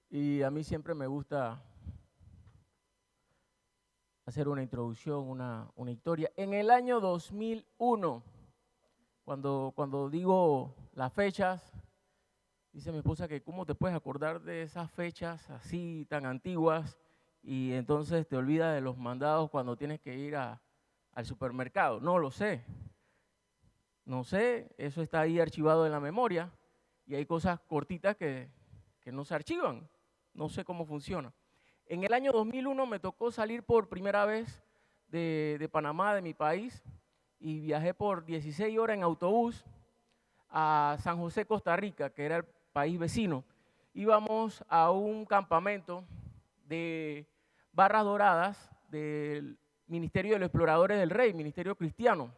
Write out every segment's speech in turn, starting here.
Y a mí siempre me gusta hacer una introducción, una historia. En el año 2001, cuando digo las fechas, dice mi esposa que cómo te puedes acordar de esas fechas así tan antiguas y entonces te olvidas de los mandados cuando tienes que ir al supermercado. No lo sé, no sé, eso está ahí archivado en la memoria y hay cosas cortitas que no se archivan. No sé cómo funciona. En el año 2001 me tocó salir por primera vez de Panamá, de mi país, y viajé por 16 horas en autobús a San José, Costa Rica, que era el país vecino. Íbamos a un campamento de barras doradas del Ministerio de los Exploradores del Rey, Ministerio Cristiano.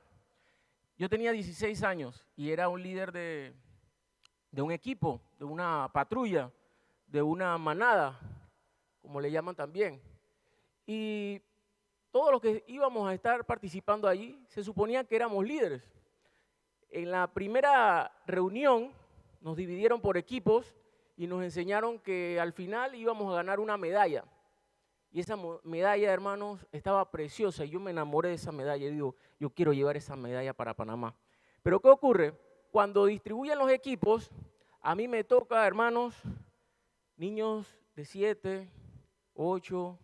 Yo tenía 16 años y era un líder de un equipo, de una patrulla, de una manada, como le llaman también. Y todos los que íbamos a estar participando allí se suponía que éramos líderes. En la primera reunión nos dividieron por equipos y nos enseñaron que al final íbamos a ganar una medalla. Y esa medalla, hermanos, estaba preciosa y yo me enamoré de esa medalla y digo, yo quiero llevar esa medalla para Panamá. Pero ¿qué ocurre? Cuando distribuyen los equipos, a mí me toca, hermanos, niños de 7, 8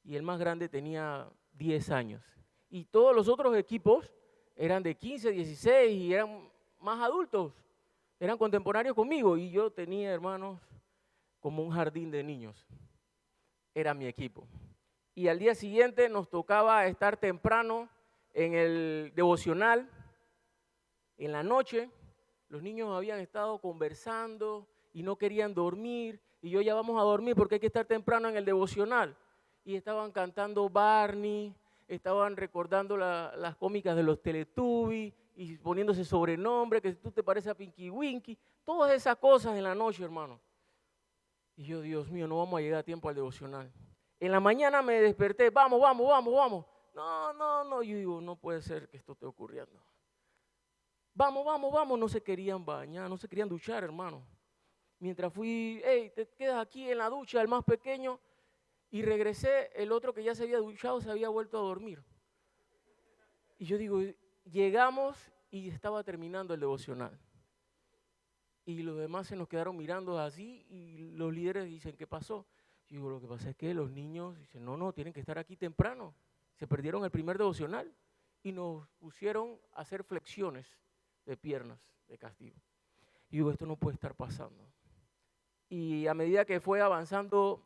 y el más grande tenía 10 años. Y todos los otros equipos eran de 15, 16 y eran más adultos, eran contemporáneos conmigo y yo tenía, hermanos, como un jardín de niños. Era mi equipo. Y al día siguiente nos tocaba estar temprano en el devocional. En la noche, los niños habían estado conversando y no querían dormir. Y yo ya vamos a dormir porque hay que estar temprano en el devocional. Y estaban cantando Barney, estaban recordando las cómicas de los Teletubbies y poniéndose sobrenombre, que tú te pareces a Pinky Winky. Todas esas cosas en la noche, hermano. Y yo, Dios mío, no vamos a llegar a tiempo al devocional. En la mañana me desperté, vamos, vamos, vamos, vamos. No, no, no, yo digo, no puede ser que esto esté ocurriendo. Vamos, vamos, vamos, no se querían bañar, no se querían duchar, hermano. Mientras fui, hey, te quedas aquí en la ducha, el más pequeño, y regresé, el otro que ya se había duchado se había vuelto a dormir. Y yo digo, llegamos y estaba terminando el devocional. Y los demás se nos quedaron mirando así y los líderes dicen, ¿qué pasó? Yo digo, lo que pasa es que los niños dicen, no, no, tienen que estar aquí temprano. Se perdieron el primer devocional y nos pusieron a hacer flexiones de piernas de castigo. Y digo, esto no puede estar pasando. Y a medida que fue avanzando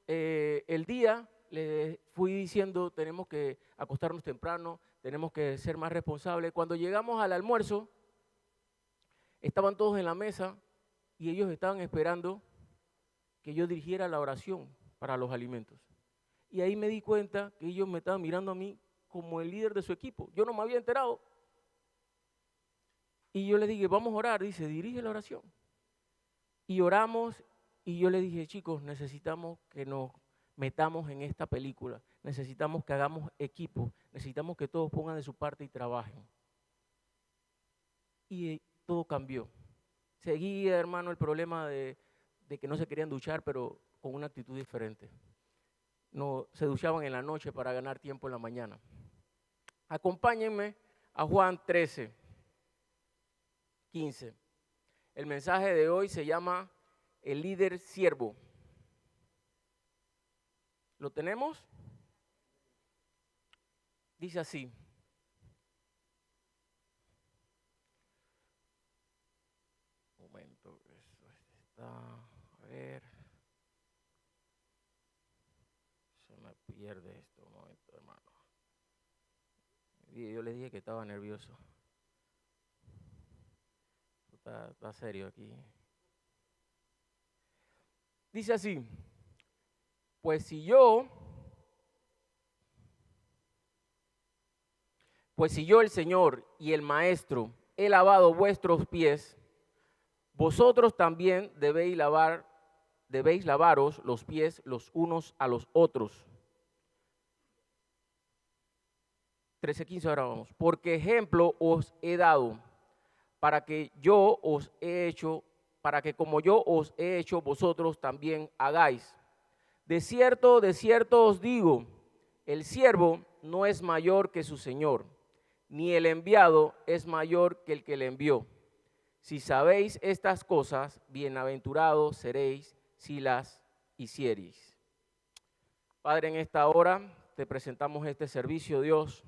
el día, le fui diciendo, tenemos que acostarnos temprano, tenemos que ser más responsables. Cuando llegamos al almuerzo, estaban todos en la mesa y ellos estaban esperando que yo dirigiera la oración para los alimentos. Y ahí me di cuenta que ellos me estaban mirando a mí como el líder de su equipo. Yo no me había enterado. Y yo les dije, vamos a orar. Dice, dirige la oración. Y oramos y yo les dije, chicos, necesitamos que nos metamos en esta película. Necesitamos que hagamos equipo. Necesitamos que todos pongan de su parte y trabajen. Y todo cambió. Seguía, hermano, el problema de que no se querían duchar, pero con una actitud diferente. No, se duchaban en la noche para ganar tiempo en la mañana. Acompáñenme a Juan 13, 15. El mensaje de hoy se llama el líder siervo. ¿Lo tenemos? Dice así. Un momento, eso está, a ver, se me pierde esto, un momento, hermano. Y yo le dije que estaba nervioso. Está serio aquí. Dice así, pues si yo, el Señor y el Maestro he lavado vuestros pies, vosotros también debéis lavaros los pies los unos a los otros. 13:15 ahora vamos. Porque ejemplo os he dado para que yo os he hecho, para que como yo os he hecho, vosotros también hagáis. De cierto os digo, el siervo no es mayor que su señor, ni el enviado es mayor que el que le envió. Si sabéis estas cosas, bienaventurados seréis si las hiciereis. Padre, en esta hora te presentamos este servicio, Dios,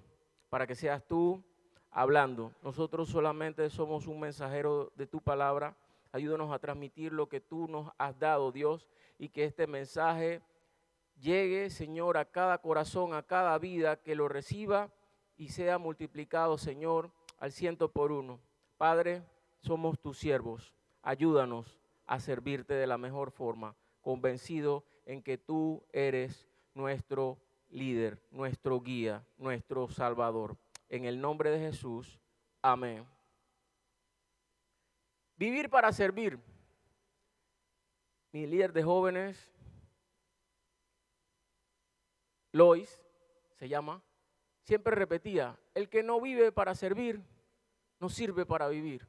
para que seas tú hablando. Nosotros solamente somos un mensajero de tu palabra. Ayúdanos a transmitir lo que tú nos has dado, Dios, y que este mensaje llegue, Señor, a cada corazón, a cada vida que lo reciba y sea multiplicado, Señor, al 100 por 1. Padre, somos tus siervos. Ayúdanos a servirte de la mejor forma, convencido en que tú eres nuestro líder, nuestro guía, nuestro salvador. En el nombre de Jesús, amén. Vivir para servir. Mi líder de jóvenes, Lois, se llama, siempre repetía, el que no vive para servir, no sirve para vivir.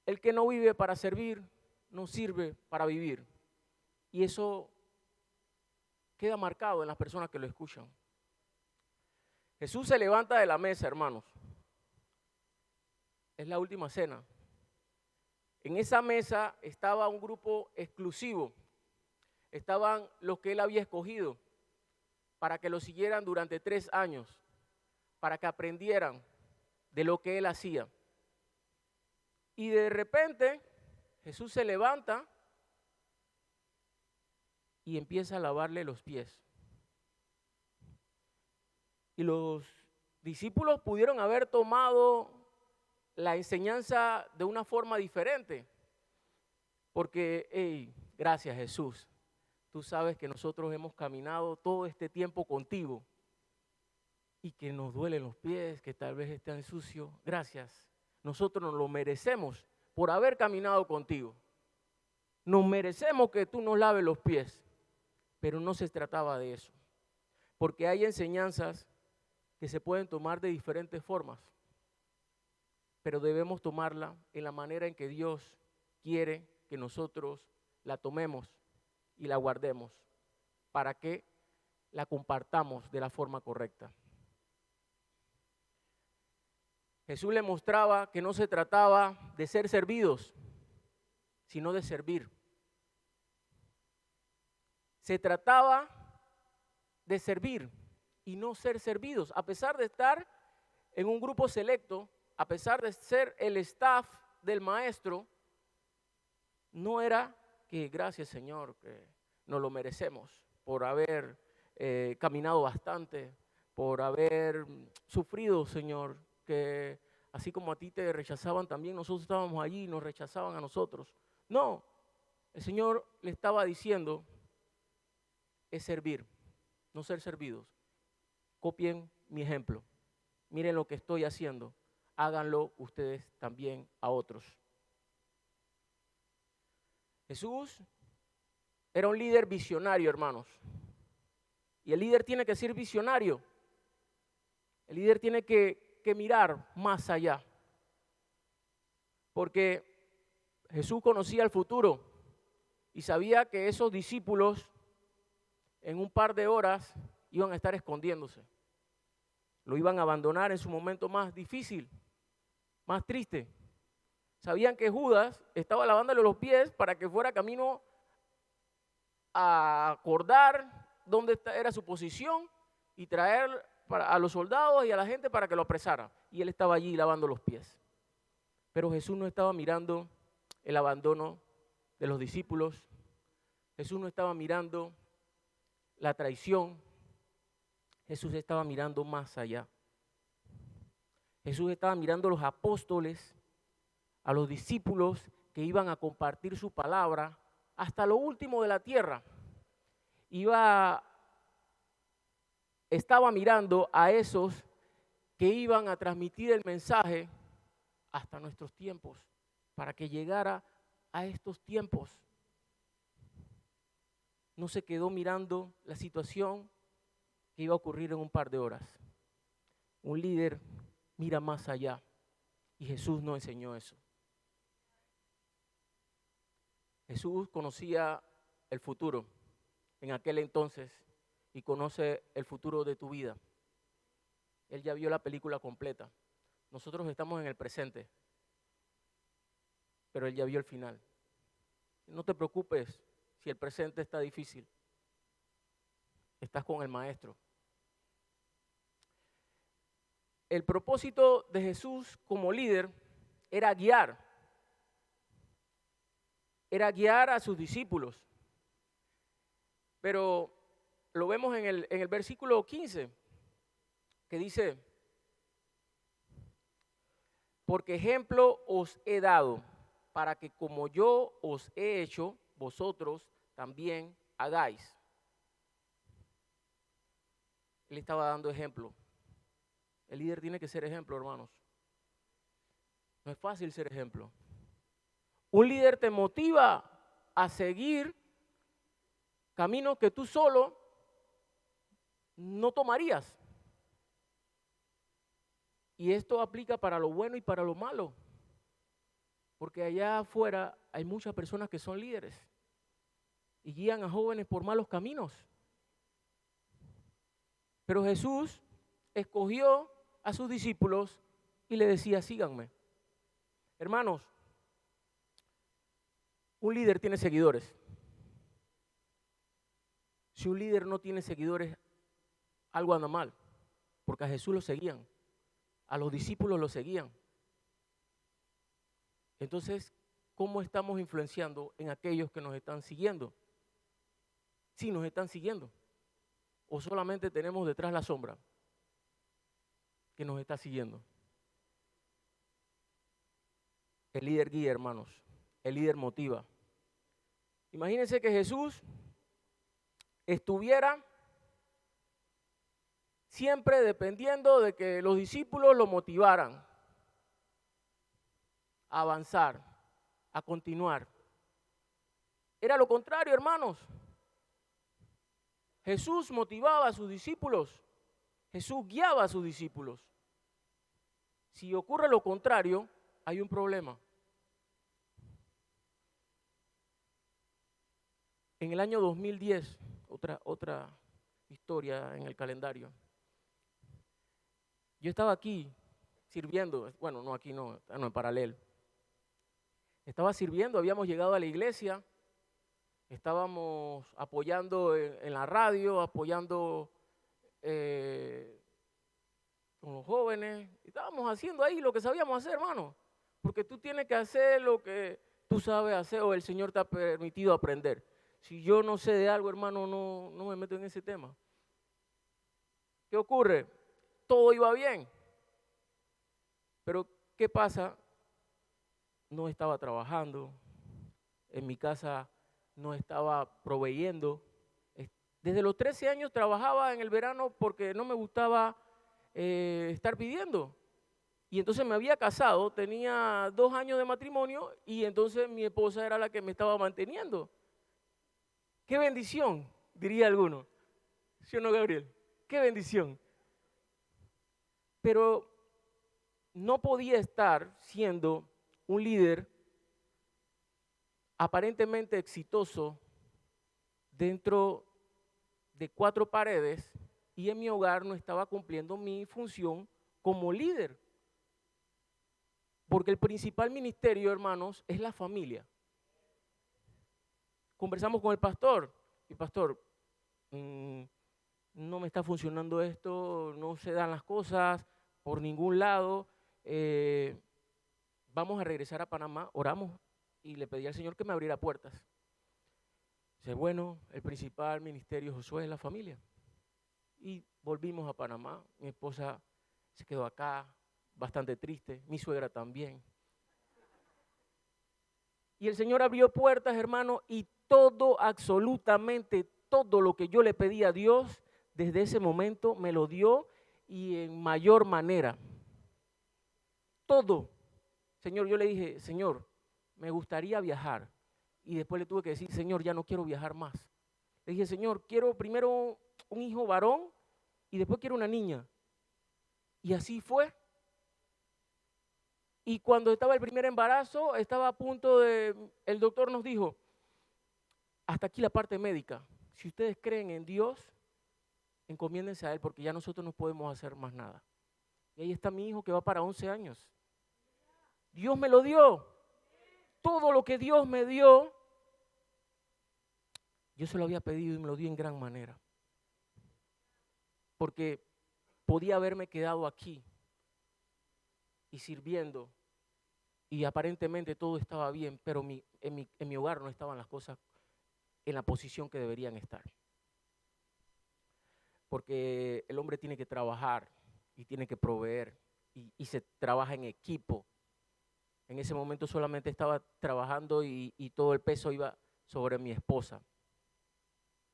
El que no vive para servir, no sirve para vivir. Y eso queda marcado en las personas que lo escuchan. Jesús se levanta de la mesa, hermanos. Es la última cena. En esa mesa estaba un grupo exclusivo. Estaban los que él había escogido para que lo siguieran durante 3 años, para que aprendieran de lo que él hacía. Y de repente Jesús se levanta y empieza a lavarle los pies. Y los discípulos pudieron haber tomado la enseñanza de una forma diferente, porque, hey, gracias Jesús, tú sabes que nosotros hemos caminado todo este tiempo contigo y que nos duelen los pies, que tal vez están sucios. Gracias, nosotros nos lo merecemos por haber caminado contigo. Nos merecemos que tú nos laves los pies, pero no se trataba de eso, porque hay enseñanzas que se pueden tomar de diferentes formas, pero debemos tomarla en la manera en que Dios quiere que nosotros la tomemos y la guardemos para que la compartamos de la forma correcta. Jesús le mostraba que no se trataba de ser servidos, sino de servir. Se trataba de servir y no ser servidos, a pesar de estar en un grupo selecto, a pesar de ser el staff del maestro. No era que gracias Señor, que nos lo merecemos por haber caminado bastante, por haber sufrido, Señor, que así como a ti te rechazaban también, nosotros estábamos allí y nos rechazaban a nosotros. No, el Señor le estaba diciendo, es servir, no ser servidos. Copien mi ejemplo, miren lo que estoy haciendo, háganlo ustedes también a otros. Jesús era un líder visionario, hermanos. Y el líder tiene que ser visionario. El líder tiene que mirar más allá. Porque Jesús conocía el futuro y sabía que esos discípulos en un par de horas iban a estar escondiéndose. Lo iban a abandonar en su momento más difícil, más triste. Sabían que Judas estaba lavándole los pies para que fuera camino a acordar dónde era su posición y traer a los soldados y a la gente para que lo apresara. Y él estaba allí lavando los pies. Pero Jesús no estaba mirando el abandono de los discípulos. Jesús no estaba mirando la traición. Jesús estaba mirando más allá. Jesús estaba mirando a los apóstoles, a los discípulos que iban a compartir su palabra hasta lo último de la tierra. Estaba mirando a esos que iban a transmitir el mensaje hasta nuestros tiempos, para que llegara a estos tiempos. No se quedó mirando la situación que iba a ocurrir en un par de horas. Un líder mira más allá y Jesús nos enseñó eso. Jesús conocía el futuro en aquel entonces y conoce el futuro de tu vida. Él ya vio la película completa. Nosotros estamos en el presente, pero Él ya vio el final. No te preocupes si el presente está difícil. Estás con el Maestro. El propósito de Jesús como líder era guiar a sus discípulos. Pero lo vemos en el versículo 15, que dice, porque ejemplo os he dado, para que como yo os he hecho, vosotros también hagáis. Él estaba dando ejemplo. El líder tiene que ser ejemplo, hermanos. No es fácil ser ejemplo. Un líder te motiva a seguir caminos que tú solo no tomarías. Y esto aplica para lo bueno y para lo malo. Porque allá afuera hay muchas personas que son líderes y guían a jóvenes por malos caminos. Pero Jesús escogió a sus discípulos y le decía, síganme. Hermanos, un líder tiene seguidores. Si un líder no tiene seguidores, algo anda mal, porque a Jesús lo seguían, a los discípulos lo seguían. Entonces, ¿cómo estamos influenciando en aquellos que nos están siguiendo? Sí, nos están siguiendo. ¿O solamente tenemos detrás la sombra que nos está siguiendo? El líder guía, hermanos. El líder motiva. Imagínense que Jesús estuviera siempre dependiendo de que los discípulos lo motivaran a avanzar, a continuar. Era lo contrario, hermanos. Jesús motivaba a sus discípulos. Jesús guiaba a sus discípulos. Si ocurre lo contrario, hay un problema. En el año 2010, otra historia en el calendario. Yo estaba aquí sirviendo, bueno, no aquí, no, en paralelo. Estaba sirviendo, habíamos llegado a la iglesia, estábamos apoyando en la radio, apoyando con los jóvenes, estábamos haciendo ahí lo que sabíamos hacer, hermano, porque tú tienes que hacer lo que tú sabes hacer o el Señor te ha permitido aprender. Si yo no sé de algo, hermano, no me meto en ese tema. ¿Qué ocurre? Todo iba bien, pero ¿qué pasa? No estaba trabajando, en mi casa no estaba proveyendo. Desde los 13 años trabajaba en el verano porque no me gustaba estar pidiendo. Y entonces me había casado, tenía 2 años de matrimonio y entonces mi esposa era la que me estaba manteniendo. ¡Qué bendición!, diría alguno. ¿Sí o no, Gabriel? ¡Qué bendición! Pero no podía estar siendo un líder aparentemente exitoso dentro de 4 paredes y en mi hogar no estaba cumpliendo mi función como líder. Porque el principal ministerio, hermanos, es la familia. Conversamos con el pastor y pastor, no me está funcionando esto, no se dan las cosas por ningún lado, vamos a regresar a Panamá, oramos y le pedí al Señor que me abriera puertas. Dice, bueno, el principal ministerio, Josué, es la familia. Y volvimos a Panamá, mi esposa se quedó acá, bastante triste, mi suegra también. Y el Señor abrió puertas, hermano, y todo, absolutamente todo lo que yo le pedí a Dios, desde ese momento me lo dio y en mayor manera. Todo. Señor, yo le dije, Señor, me gustaría viajar. Y después le tuve que decir, Señor, ya no quiero viajar más. Le dije, Señor, quiero primero un hijo varón y después quiero una niña. Y así fue. Y cuando estaba el primer embarazo, estaba a punto de, el doctor nos dijo, hasta aquí la parte médica. Si ustedes creen en Dios, encomiéndense a Él, porque ya nosotros no podemos hacer más nada. Y ahí está mi hijo que va para 11 años. Dios me lo dio. Todo lo que Dios me dio, yo se lo había pedido y me lo dio en gran manera. Porque podía haberme quedado aquí y sirviendo y aparentemente todo estaba bien, pero en mi hogar no estaban las cosas en la posición que deberían estar. Porque el hombre tiene que trabajar y tiene que proveer y se trabaja en equipo. En ese momento solamente estaba trabajando y todo el peso iba sobre mi esposa,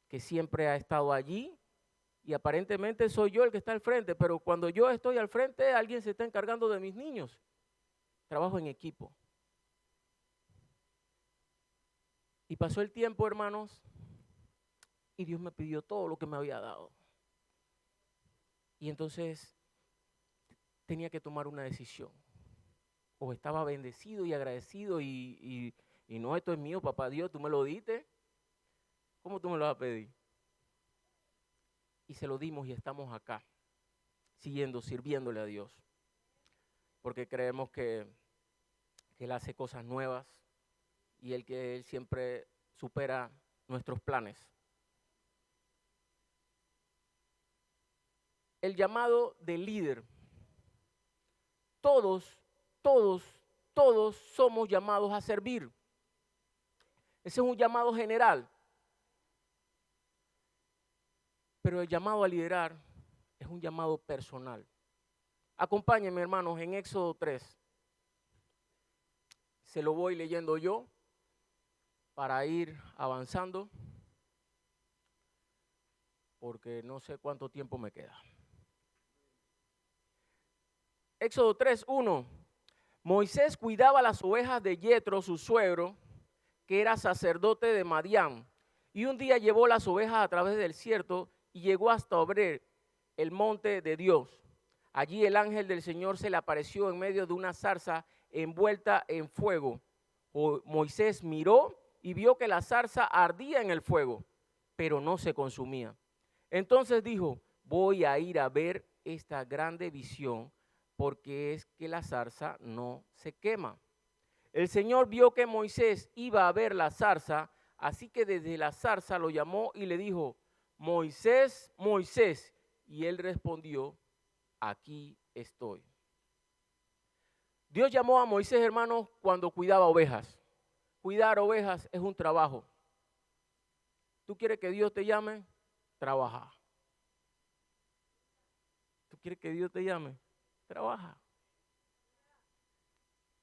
que siempre ha estado allí y aparentemente soy yo el que está al frente, pero cuando yo estoy al frente alguien se está encargando de mis niños. Trabajo en equipo. Y pasó el tiempo, hermanos, y Dios me pidió todo lo que me había dado. Y entonces tenía que tomar una decisión. O estaba bendecido y agradecido y no, esto es mío, papá Dios, tú me lo diste. ¿Cómo tú me lo vas a pedir? Y se lo dimos y estamos acá, sirviéndole a Dios. Porque creemos que Él hace cosas nuevas y que Él siempre supera nuestros planes. El llamado de líder. Todos somos llamados a servir. Ese es un llamado general. Pero el llamado a liderar es un llamado personal. Acompáñenme, hermanos, en Éxodo 3. Se lo voy leyendo yo para ir avanzando, porque no sé cuánto tiempo me queda. Éxodo 3:1. Moisés cuidaba las ovejas de Yetro, su suegro, que era sacerdote de Madián. Y un día llevó las ovejas a través del desierto y llegó hasta Obrel, el monte de Dios. Allí el ángel del Señor se le apareció en medio de una zarza envuelta en fuego. Moisés miró y vio que la zarza ardía en el fuego, pero no se consumía. Entonces dijo, voy a ir a ver esta grande visión, porque es que la zarza no se quema. El Señor vio que Moisés iba a ver la zarza, así que desde la zarza lo llamó y le dijo, Moisés, Moisés. Y él respondió, aquí estoy. Dios llamó a Moisés, hermanos, cuando cuidaba ovejas. Cuidar ovejas es un trabajo. ¿Tú quieres que Dios te llame? Trabaja. ¿Tú quieres que Dios te llame? Trabaja.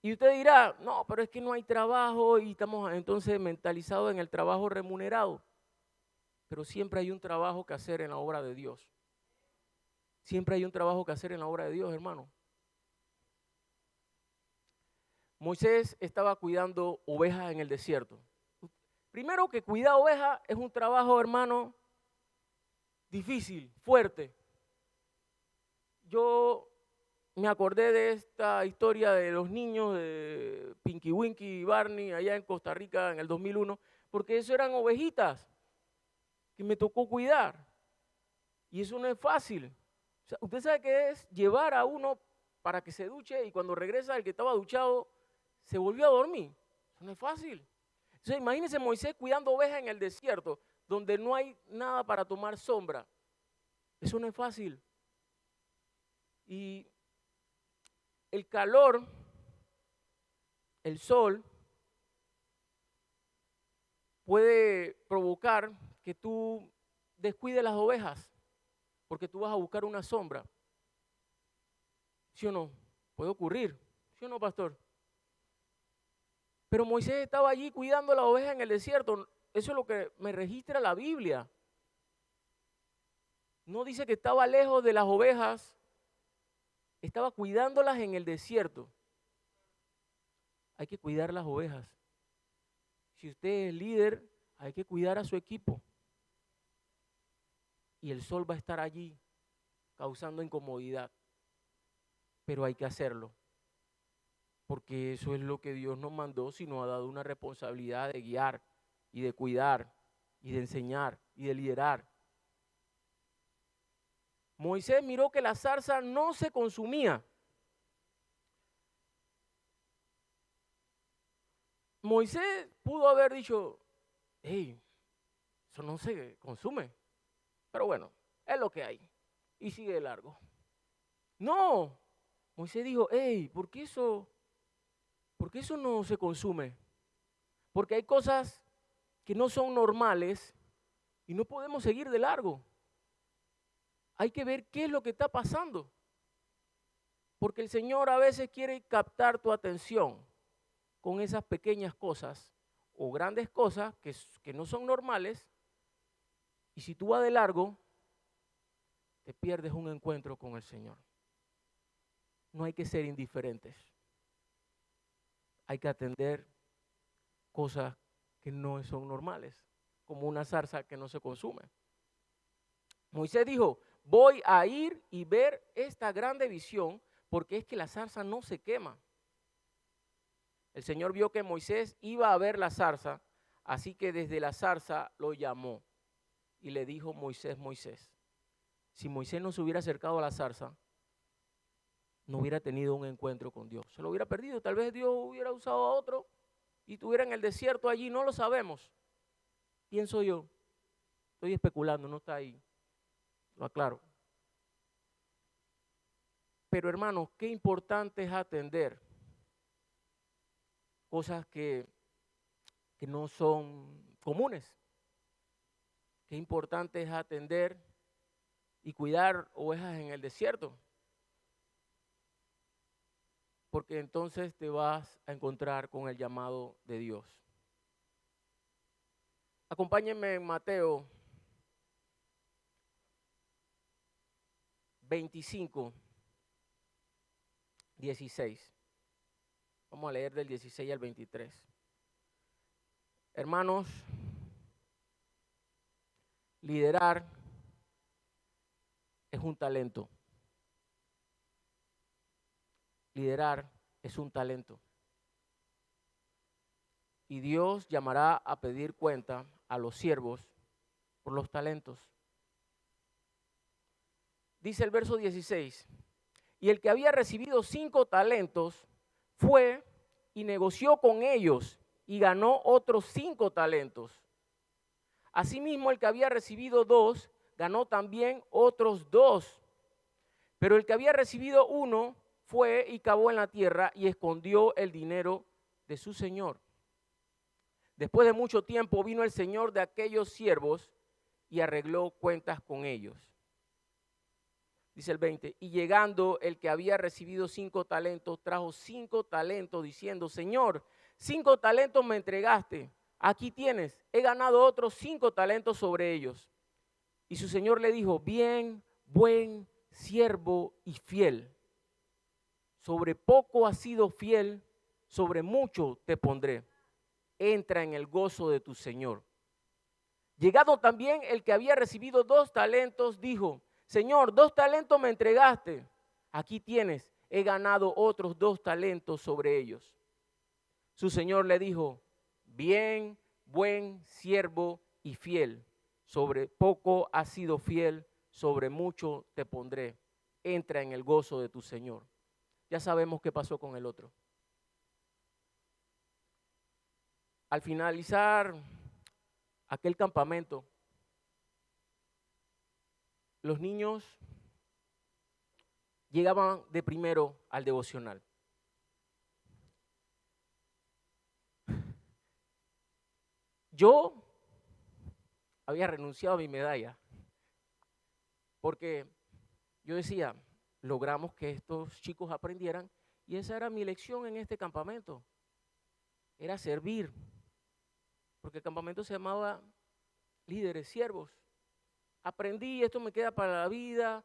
Y usted dirá, no, pero es que no hay trabajo y estamos entonces mentalizados en el trabajo remunerado. Pero siempre hay un trabajo que hacer en la obra de Dios. Siempre hay un trabajo que hacer en la obra de Dios, hermano. Moisés estaba cuidando ovejas en el desierto. Primero que cuidar ovejas es un trabajo, hermano, difícil, fuerte. Yo me acordé de esta historia de los niños de Pinky Winky y Barney allá en Costa Rica en el 2001, porque eso eran ovejitas que me tocó cuidar. Y eso no es fácil. O sea, usted sabe qué es llevar a uno para que se duche y cuando regresa el que estaba duchado se volvió a dormir. Eso no es fácil. Entonces imagínense Moisés cuidando ovejas en el desierto, donde no hay nada para tomar sombra. Eso no es fácil. Y el calor, el sol, puede provocar que tú descuides las ovejas, porque tú vas a buscar una sombra. ¿Sí o no? Puede ocurrir. ¿Sí o no, pastor? Pero Moisés estaba allí cuidando las ovejas en el desierto. Eso es lo que me registra la Biblia. No dice que estaba lejos de las ovejas, estaba cuidándolas en el desierto. Hay que cuidar las ovejas. Si usted es líder, hay que cuidar a su equipo. Y el sol va a estar allí causando incomodidad. Pero hay que hacerlo. Porque eso es lo que Dios nos mandó, si nos ha dado una responsabilidad de guiar y de cuidar. y de enseñar y de liderar. Moisés miró que la zarza no se consumía. Moisés pudo haber dicho, hey, eso no se consume. Pero bueno, es lo que hay. Y sigue de largo. No, Moisés dijo, hey, ¿por qué eso no se consume? Porque hay cosas que no son normales y no podemos seguir de largo. Hay que ver qué es lo que está pasando. Porque el Señor a veces quiere captar tu atención con esas pequeñas cosas o grandes cosas que no son normales. Y si tú vas de largo, te pierdes un encuentro con el Señor. No hay que ser indiferentes. Hay que atender cosas que no son normales, como una zarza que no se consume. Moisés dijo, voy a ir y ver esta grande visión, porque es que la zarza no se quema. El Señor vio que Moisés iba a ver la zarza, así que desde la zarza lo llamó y le dijo, Moisés, Moisés. Si Moisés no se hubiera acercado a la zarza, no hubiera tenido un encuentro con Dios. Se lo hubiera perdido. Tal vez Dios hubiera usado a otro y estuviera en el desierto allí. No lo sabemos. Pienso yo. Estoy especulando, no está ahí. Lo aclaro. Pero hermanos, qué importante es atender cosas que no son comunes. Qué importante es atender y cuidar ovejas en el desierto. Porque entonces te vas a encontrar con el llamado de Dios. Acompáñenme en Mateo 25, 16. Vamos a leer del 16 al 23. Hermanos, liderar es un talento. Liderar es un talento. Y Dios llamará a pedir cuenta a los siervos por los talentos. Dice el verso 16, y el que había recibido 5 talentos fue y negoció con ellos y ganó otros 5 talentos. Asimismo, el que había recibido 2 ganó también otros 2. Pero el que había recibido 1 fue y cavó en la tierra y escondió el dinero de su señor. Después de mucho tiempo vino el señor de aquellos siervos y arregló cuentas con ellos. Dice el 20, y llegando el que había recibido 5 talentos, trajo 5 talentos diciendo, Señor, 5 talentos me entregaste, aquí tienes, he ganado otros 5 talentos sobre ellos. Y su señor le dijo, bien, buen siervo y fiel, sobre poco has sido fiel, sobre mucho te pondré, entra en el gozo de tu señor. Llegado también el que había recibido 2 talentos, dijo, Señor, 2 talentos me entregaste, aquí tienes, he ganado otros 2 talentos sobre ellos. Su señor le dijo, bien, buen siervo y fiel, sobre poco has sido fiel, sobre mucho te pondré, entra en el gozo de tu señor. Ya sabemos qué pasó con el otro. Al finalizar aquel campamento, los niños llegaban de primero al devocional. Yo había renunciado a mi medalla porque yo decía, logramos que estos chicos aprendieran y esa era mi lección en este campamento, era servir, porque el campamento se llamaba Líderes, Siervos. Aprendí, esto me queda para la vida,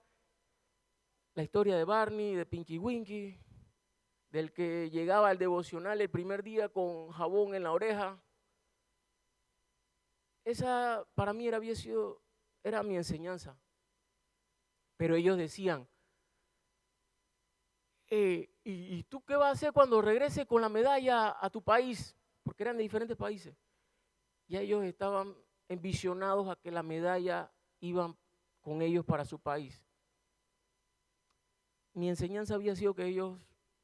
la historia de Barney, de Pinky Winky, del que llegaba al devocional el primer día con jabón en la oreja. Esa para mí era mi enseñanza. Pero ellos decían, ¿y tú qué vas a hacer cuando regreses con la medalla a tu país? Porque eran de diferentes países. Y ellos estaban envisionados a que la medalla iban con ellos para su país. Mi enseñanza había sido que ellos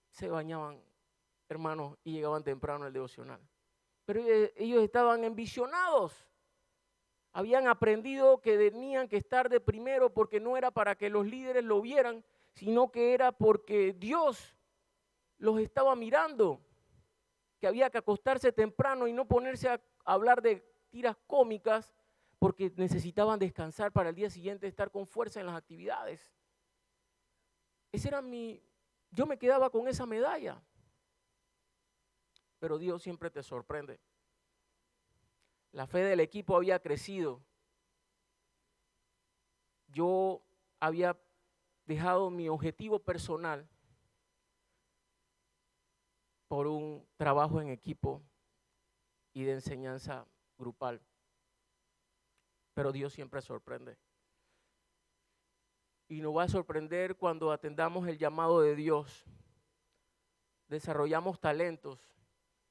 se bañaban, hermanos, y llegaban temprano al devocional. Pero ellos estaban envisionados. Habían aprendido que tenían que estar de primero porque no era para que los líderes lo vieran, sino que era porque Dios los estaba mirando, que había que acostarse temprano y no ponerse a hablar de tiras cómicas porque necesitaban descansar para el día siguiente estar con fuerza en las actividades. Yo me quedaba con esa medalla. Pero Dios siempre te sorprende. La fe del equipo había crecido. Yo había dejado mi objetivo personal por un trabajo en equipo y de enseñanza grupal. Pero Dios siempre sorprende. Y nos va a sorprender cuando atendamos el llamado de Dios, desarrollamos talentos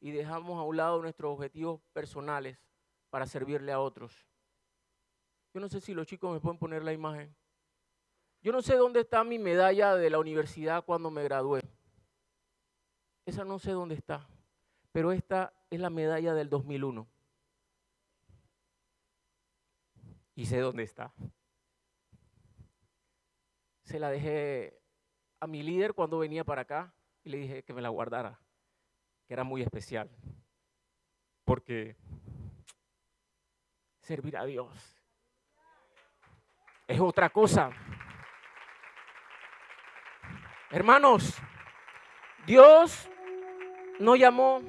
y dejamos a un lado nuestros objetivos personales para servirle a otros. Yo no sé si los chicos me pueden poner la imagen. Yo no sé dónde está mi medalla de la universidad cuando me gradué. Esa no sé dónde está, pero esta es la medalla del 2001. Y sé dónde está. Se la dejé a mi líder cuando venía para acá y le dije que me la guardara, que era muy especial, porque servir a Dios es otra cosa. Hermanos, Dios nos llamó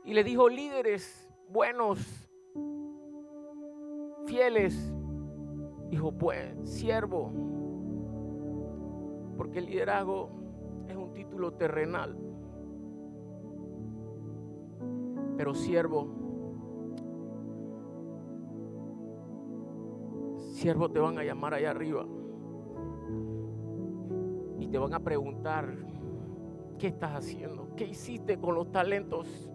y le dijo líderes buenos, fieles. Dijo, pues, siervo, porque el liderazgo es un título terrenal. Pero siervo te van a llamar allá arriba y te van a preguntar, ¿qué estás haciendo? ¿Qué hiciste con los talentos?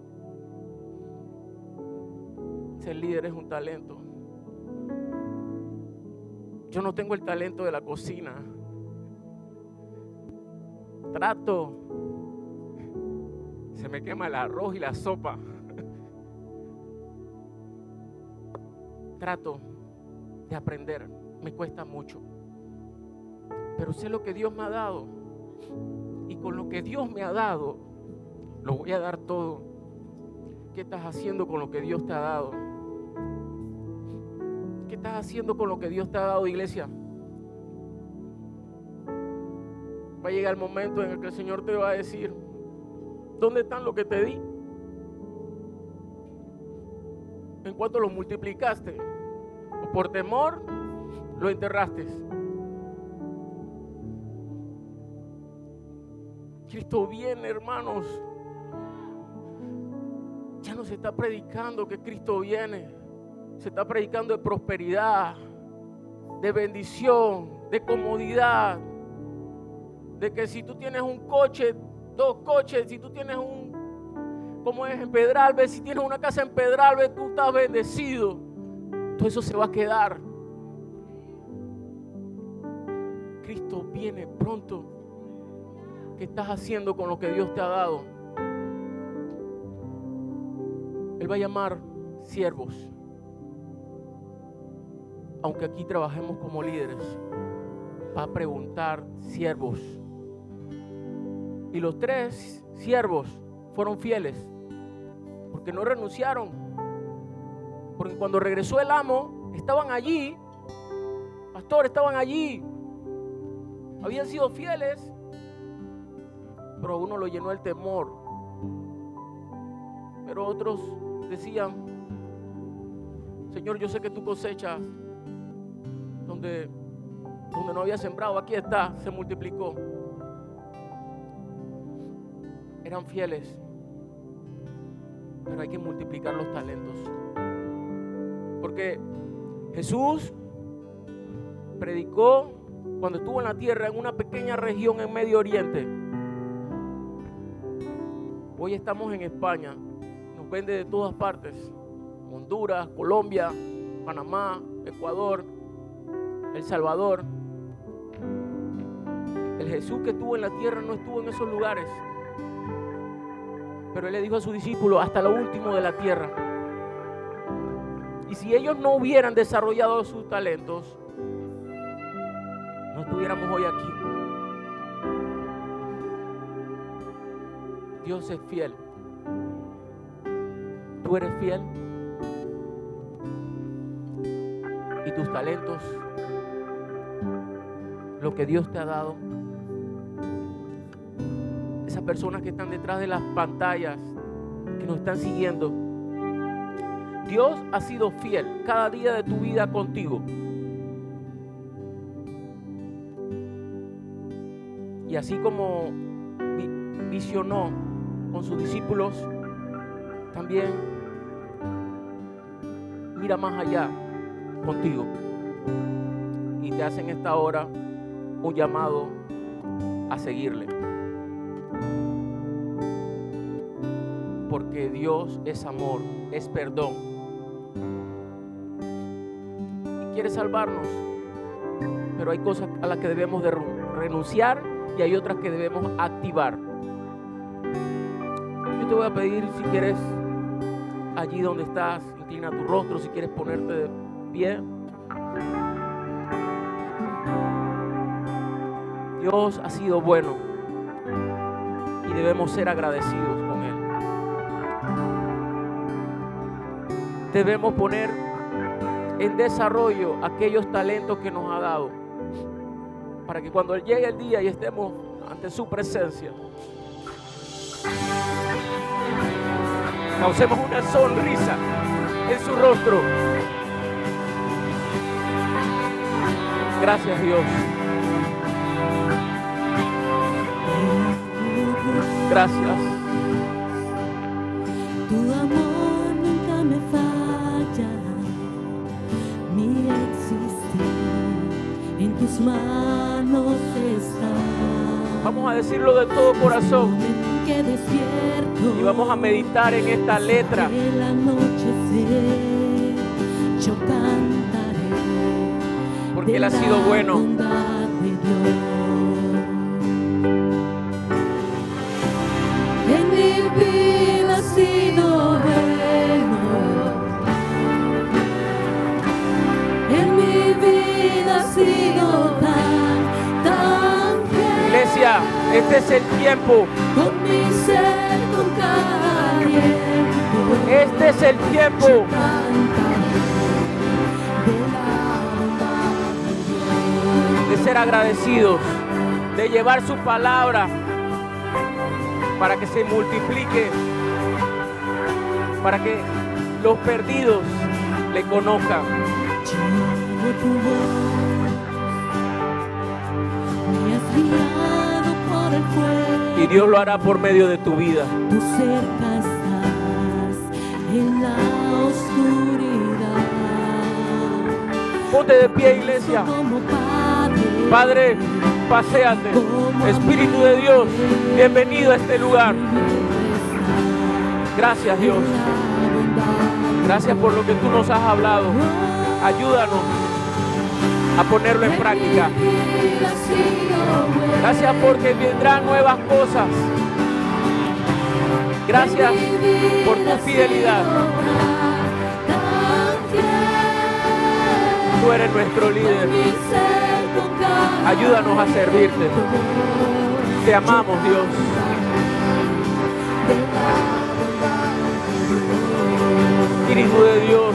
Ser líder es un talento. Yo no tengo el talento de la cocina. Trato. Se me quema el arroz y la sopa. Trato de aprender. Me cuesta mucho. Pero sé lo que Dios me ha dado. Y con lo que Dios me ha dado, lo voy a dar todo. ¿Qué estás haciendo con lo que Dios te ha dado? ¿Qué estás haciendo con lo que Dios te ha dado, iglesia? Va a llegar el momento en el que el Señor te va a decir, ¿dónde están lo que te di? ¿En cuánto lo multiplicaste? ¿O por temor lo enterraste? Cristo viene, hermanos. Ya no se está predicando que Cristo viene. Se está predicando de prosperidad, de bendición, de comodidad. De que si tú tienes un coche, 2 coches, si tú tienes como es en Pedralbes, si tienes una casa en Pedralbes, tú estás bendecido. Todo eso se va a quedar. Cristo viene pronto. ¿Qué estás haciendo con lo que Dios te ha dado? Él va a llamar siervos. Aunque aquí trabajemos como líderes, va a preguntar siervos. Y los 3 siervos fueron fieles, porque no renunciaron. Porque cuando regresó el amo, estaban allí, pastor, estaban allí. Habían sido fieles, pero a uno lo llenó el temor. Pero otros decían, Señor, yo sé que tu cosecha donde no había sembrado, aquí está, se multiplicó. Eran fieles, pero hay que multiplicar los talentos. Porque Jesús predicó cuando estuvo en la tierra en una pequeña región en Medio Oriente. Hoy estamos en España, nos ven de todas partes, Honduras, Colombia, Panamá, Ecuador, El Salvador. El Jesús que estuvo en la tierra no estuvo en esos lugares. Pero Él le dijo a sus discípulos, hasta lo último de la tierra. Y si ellos no hubieran desarrollado sus talentos, no estuviéramos hoy aquí. Dios es fiel. Tú eres fiel. Y tus talentos, lo que Dios te ha dado. Esas personas que están detrás de las pantallas, que nos están siguiendo. Dios ha sido fiel cada día de tu vida contigo. Y así como visionó con sus discípulos, también mira más allá contigo. Y te hace en esta hora un llamado a seguirle. Porque Dios es amor, es perdón. Y quiere salvarnos. Pero hay cosas a las que debemos de renunciar y hay otras que debemos activar. Yo te voy a pedir, si quieres, allí donde estás, inclina tu rostro, si quieres ponerte de pie. Dios ha sido bueno y debemos ser agradecidos con Él. Debemos poner en desarrollo aquellos talentos que nos ha dado, para que cuando llegue el día y estemos ante su presencia, causemos una sonrisa en su rostro. Gracias, Dios. Gracias. Tu amor nunca me falla, mi existir en tus manos está. Vamos a decirlo de todo corazón Que despierto y vamos a meditar en esta letra. el anochecer, yo cantaré porque Él ha sido bueno. bondad de Dios. En mi vida ha sido bueno, en mi vida ha sido tan fiel. Iglesia, este es el tiempo. Con mi ser, con cada aliento, Este es el tiempo. De ser agradecidos, de llevar su palabra para que se multiplique, para que los perdidos le conozcan. Me has guiado por el fuego, Y Dios lo hará por medio de tu vida. tú cerca estás en la oscuridad. Ponte de pie, iglesia. Como Padre, Padre, paséate. Espíritu de Dios, bienvenido a este lugar. Gracias, Dios. Gracias por lo que tú nos has hablado. Ayúdanos a ponerlo en práctica. Gracias porque vendrán nuevas cosas. Gracias por tu fidelidad. Tú eres nuestro líder. Ayúdanos a servirte. Te amamos, Dios. Espíritu de Dios,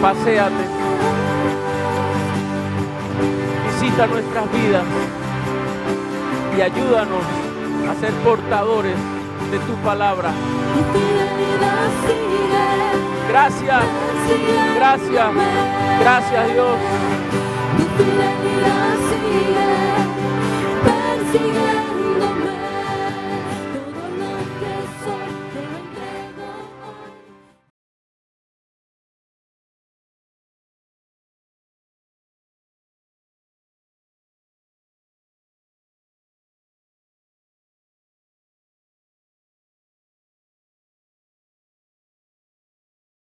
paséate. Visita nuestras vidas y ayúdanos a ser portadores de tu palabra. Gracias, gracias, gracias, Dios. Tu fidelidad sigue, persigue.